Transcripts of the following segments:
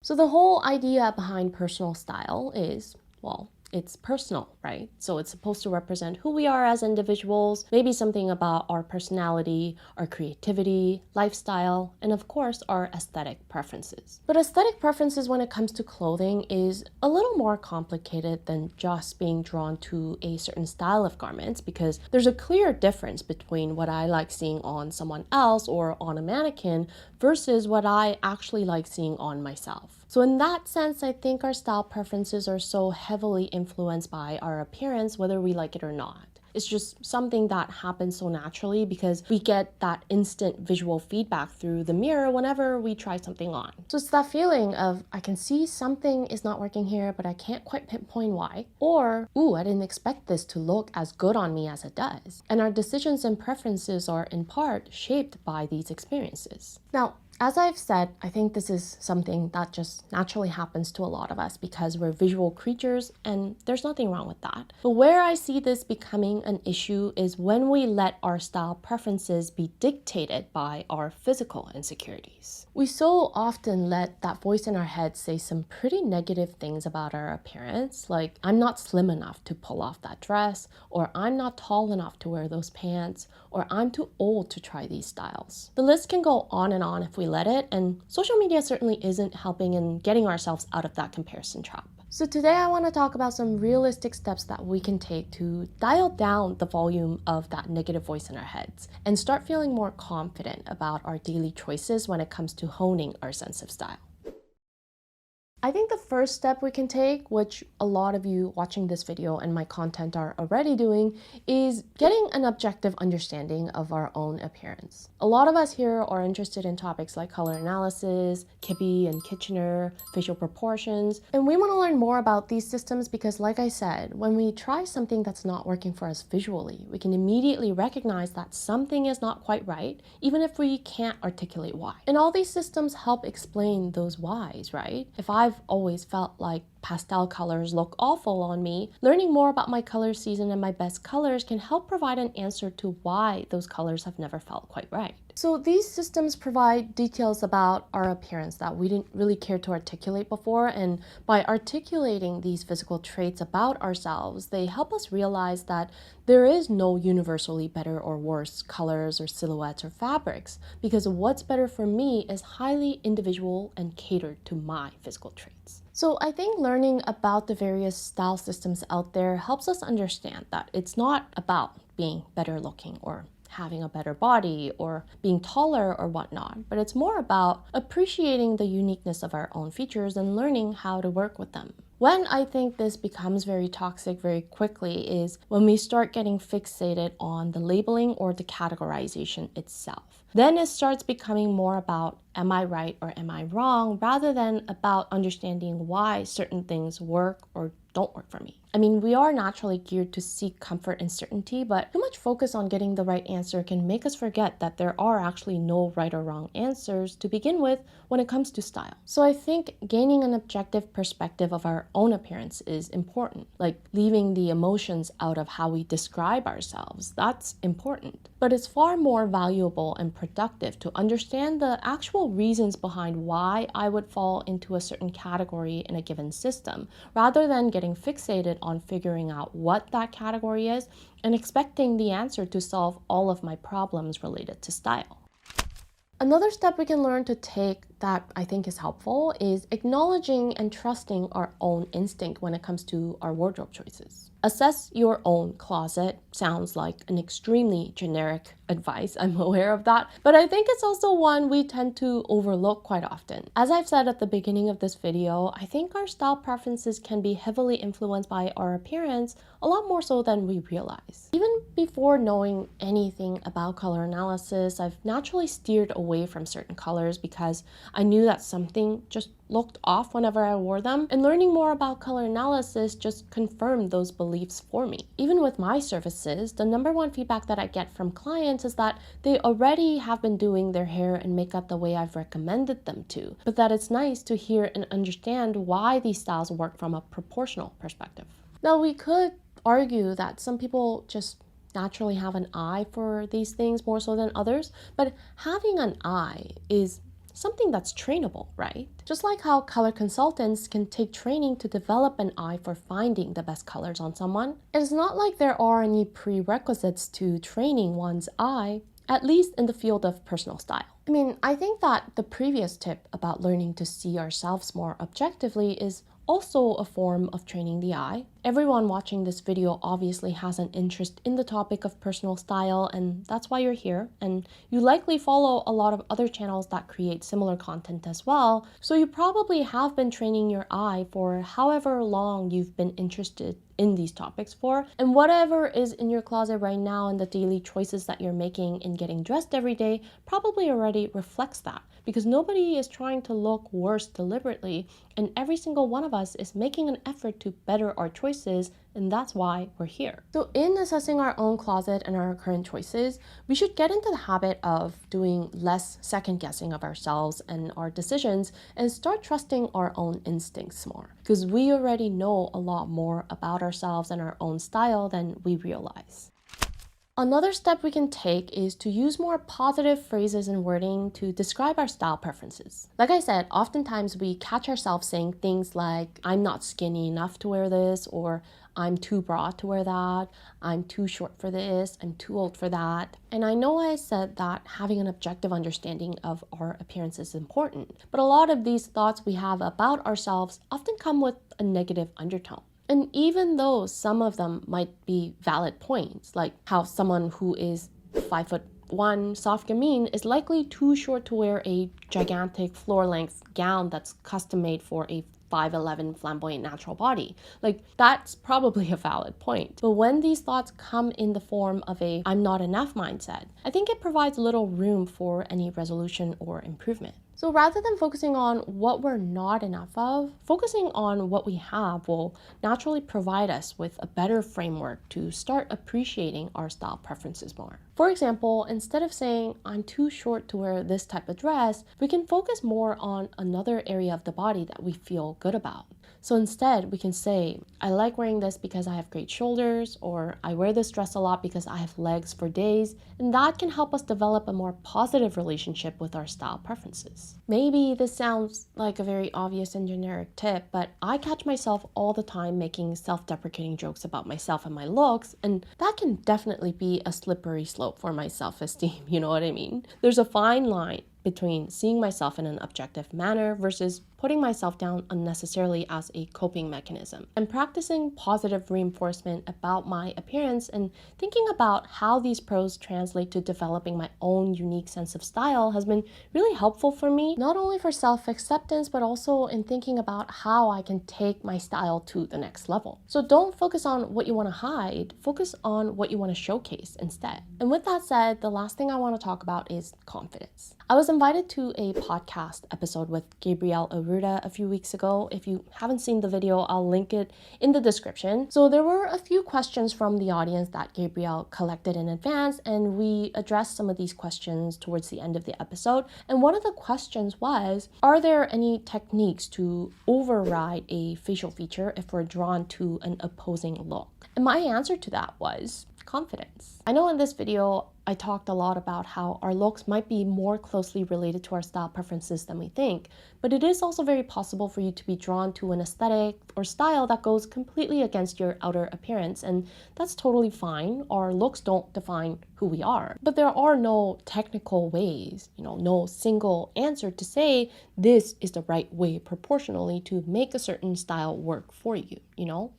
So the whole idea behind personal style is, well, it's personal, right? So it's supposed to represent who we are as individuals, maybe something about our personality, our creativity, lifestyle, and of course, our aesthetic preferences. But aesthetic preferences when it comes to clothing is a little more complicated than just being drawn to a certain style of garments, because there's a clear difference between what I like seeing on someone else or on a mannequin versus what I actually like seeing on myself. So in that sense, I think our style preferences are so heavily influenced by our appearance, whether we like it or not. It's just something that happens so naturally because we get that instant visual feedback through the mirror whenever we try something on. So it's that feeling of, I can see something is not working here, but I can't quite pinpoint why. Or, ooh, I didn't expect this to look as good on me as it does. And our decisions and preferences are in part shaped by these experiences. Now, as I've said, I think this is something that just naturally happens to a lot of us because we're visual creatures, and there's nothing wrong with that. But where I see this becoming an issue is when we let our style preferences be dictated by our physical insecurities. We so often let that voice in our head say some pretty negative things about our appearance, like, I'm not slim enough to pull off that dress, or I'm not tall enough to wear those pants, or I'm too old to try these styles. The list can go on and on if we let it, and social media certainly isn't helping in getting ourselves out of that comparison trap. So today I want to talk about some realistic steps that we can take to dial down the volume of that negative voice in our heads and start feeling more confident about our daily choices when it comes to honing our sense of style. I think the first step we can take, which a lot of you watching this video and my content are already doing, is getting an objective understanding of our own appearance. A lot of us here are interested in topics like color analysis, Kibbe and Kitchener, facial proportions, and we want to learn more about these systems because, like I said, when we try something that's not working for us visually, we can immediately recognize that something is not quite right, even if we can't articulate why. And all these systems help explain those whys, right? If I've always felt like pastel colors look awful on me, learning more about my color season and my best colors can help provide an answer to why those colors have never felt quite right. So these systems provide details about our appearance that we didn't really care to articulate before, and by articulating these physical traits about ourselves, they help us realize that there is no universally better or worse colors or silhouettes or fabrics, because what's better for me is highly individual and catered to my physical traits. So I think learning about the various style systems out there helps us understand that it's not about being better looking or having a better body or being taller or whatnot, but it's more about appreciating the uniqueness of our own features and learning how to work with them. When I think this becomes very toxic very quickly is when we start getting fixated on the labeling or the categorization itself. Then it starts becoming more about, am I right or am I wrong, rather than about understanding why certain things work or don't work for me. I mean, we are naturally geared to seek comfort and certainty, but too much focus on getting the right answer can make us forget that there are actually no right or wrong answers to begin with when it comes to style. So I think gaining an objective perspective of our own appearance is important, like leaving the emotions out of how we describe ourselves. That's important. But it's far more valuable and productive to understand the actual reasons behind why I would fall into a certain category in a given system, rather than getting fixated on figuring out what that category is and expecting the answer to solve all of my problems related to style. Another step we can learn to take that I think is helpful is acknowledging and trusting our own instinct when it comes to our wardrobe choices. Assess your own closet sounds like an extremely generic advice, I'm aware of that, but I think it's also one we tend to overlook quite often. As I've said at the beginning of this video, I think our style preferences can be heavily influenced by our appearance, a lot more so than we realize. Even before knowing anything about color analysis, I've naturally steered away from certain colors because I knew that something just looked off whenever I wore them, and learning more about color analysis just confirmed those beliefs for me. Even with my services, the number one feedback that I get from clients is that they already have been doing their hair and makeup the way I've recommended them to, but that it's nice to hear and understand why these styles work from a proportional perspective. Now, we could argue that some people just naturally have an eye for these things more so than others, but having an eye is something that's trainable, right? Just like how color consultants can take training to develop an eye for finding the best colors on someone, it's not like there are any prerequisites to training one's eye, at least in the field of personal style. I mean, I think that the previous tip about learning to see ourselves more objectively is also a form of training the eye. Everyone watching this video obviously has an interest in the topic of personal style, and that's why you're here. And you likely follow a lot of other channels that create similar content as well, so you probably have been training your eye for however long you've been interested in these topics for, and whatever is in your closet right now and the daily choices that you're making in getting dressed every day probably already reflects that, because nobody is trying to look worse deliberately, and every single one of us is making an effort to better our choices, and that's why we're here. So in assessing our own closet and our current choices, we should get into the habit of doing less second guessing of ourselves and our decisions and start trusting our own instincts more, because we already know a lot more about ourselves and our own style than we realize. Another step we can take is to use more positive phrases and wording to describe our style preferences. Like I said, oftentimes we catch ourselves saying things like, I'm not skinny enough to wear this, or I'm too broad to wear that, I'm too short for this, I'm too old for that. And I know I said that having an objective understanding of our appearance is important, but a lot of these thoughts we have about ourselves often come with a negative undertone. And even though some of them might be valid points, like how someone who is 5'1" soft gamine is likely too short to wear a gigantic floor-length gown that's custom made for a 5'11" flamboyant natural body. Like, that's probably a valid point. But when these thoughts come in the form of a I'm not enough mindset, I think it provides little room for any resolution or improvement. So rather than focusing on what we're not enough of, focusing on what we have will naturally provide us with a better framework to start appreciating our style preferences more. For example, instead of saying, I'm too short to wear this type of dress, we can focus more on another area of the body that we feel good about. So instead, we can say, I like wearing this because I have great shoulders, or I wear this dress a lot because I have legs for days, and that can help us develop a more positive relationship with our style preferences. Maybe this sounds like a very obvious and generic tip, but I catch myself all the time making self-deprecating jokes about myself and my looks, and that can definitely be a slippery slope for my self-esteem, you know what I mean? There's a fine line between seeing myself in an objective manner versus putting myself down unnecessarily as a coping mechanism. And practicing positive reinforcement about my appearance and thinking about how these pros translate to developing my own unique sense of style has been really helpful for me, not only for self-acceptance, but also in thinking about how I can take my style to the next level. So don't focus on what you want to hide, focus on what you want to showcase instead. And with that said, the last thing I want to talk about is confidence. I was invited to a podcast episode with Gabrielle Aruda a few weeks ago. If you haven't seen the video, I'll link it in the description. So there were a few questions from the audience that Gabrielle collected in advance, and we addressed some of these questions towards the end of the episode. And one of the questions was, are there any techniques to override a facial feature if we're drawn to an opposing look? And my answer to that was confidence. I know in this video, I talked a lot about how our looks might be more closely related to our style preferences than we think, but it is also very possible for you to be drawn to an aesthetic or style that goes completely against your outer appearance, and that's totally fine. Our looks don't define who we are, but there are no technical ways, no single answer to say this is the right way proportionally to make a certain style work for you.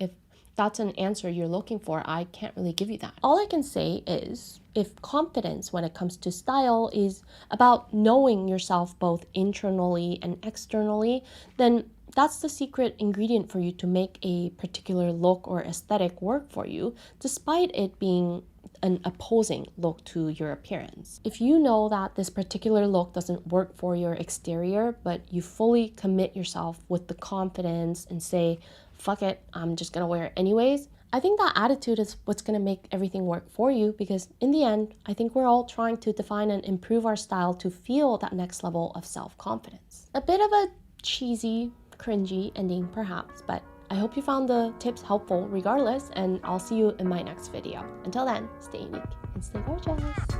If that's an answer you're looking for, I can't really give you that. All I can say is, if confidence when it comes to style is about knowing yourself both internally and externally, then that's the secret ingredient for you to make a particular look or aesthetic work for you, despite it being an opposing look to your appearance. If you know that this particular look doesn't work for your exterior, but you fully commit yourself with the confidence and say, fuck it, I'm just gonna wear it anyways, I think that attitude is what's gonna make everything work for you, because in the end, I think we're all trying to define and improve our style to feel that next level of self-confidence. A bit of a cheesy, cringy ending perhaps, but I hope you found the tips helpful regardless, and I'll see you in my next video. Until then, stay unique and stay gorgeous.